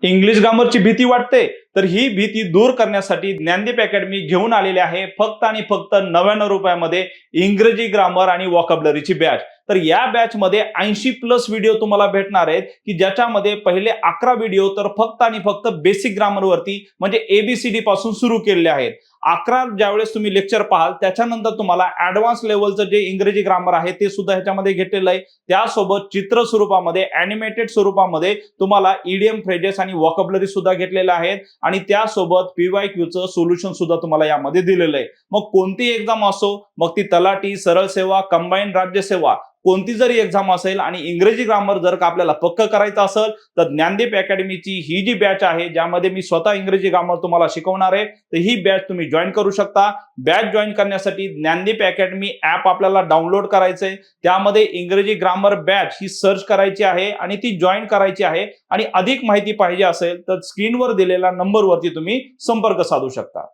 English ग्रामरची भीती वाटते, तर ही भीती दूर करण्यासाठी ज्ञानदीप अकॅडमी घेऊन आलेले आहे फक्त आणि फक्त 99 रुपयामध्ये इंग्रजी ग्रामर आणि वॉकॅब्युलरीची बॅच. तर या बॅच मध्ये 80+ व्हिडिओ तुम्हाला भेटणार आहेत, की ज्याच्यामध्ये पहिले 11 व्हिडिओ तर फक्त आणि फक्त बेसिक ग्रामर वरती म्हणजे एबीसीडी पासून सुरू केलेले आहेत. 11 ज्यावेळेस तुम्ही लेक्चर पाहाल त्याच्यानंतर तुम्हाला ऍडव्हान्स लेवलचं जे इंग्रजी ग्रामर आहे ते सुद्धा ह्याच्यामध्ये घेतलेलं आहे. त्यासोबत चित्र स्वरूपामध्ये ॲनिमेटेड स्वरूपामध्ये तुम्हाला ईडीएम फ्रेजेस आणि वॉकॅब्युलरी सुद्धा घेतलेले आहेत आणि त्यासोबत पीवायक्यूचं सोल्युशन सुद्धा तुम्हाला यामध्ये दिलेलं आहे. मग कोणती एक्झाम असो, मग ती तलाठी, सरळ सेवा, कंबाईंड राज्यसेवा, कोणती जरी एक्झाम असेल आणि इंग्रजी ग्रामर जर का आपल्याला पक्क करायचं असेल तर ज्ञानदीप अकॅडमीची ही जी बॅच आहे ज्यामध्ये मी स्वतः इंग्रजी ग्रामर तुम्हाला शिकवणार आहे, तर ही बॅच तुम्ही जॉईन करू शकता. बॅच जॉईन करण्यासाठी ज्ञानदीप अकॅडमी ऍप आपल्याला डाउनलोड करायचंय. त्यामध्ये इंग्रजी ग्रामर बॅच ही सर्च करायची आहे आणि ती जॉईन करायची आहे. आणि अधिक माहिती पाहिजे असेल तर स्क्रीनवर दिलेल्या नंबरवरती तुम्ही संपर्क साधू शकता.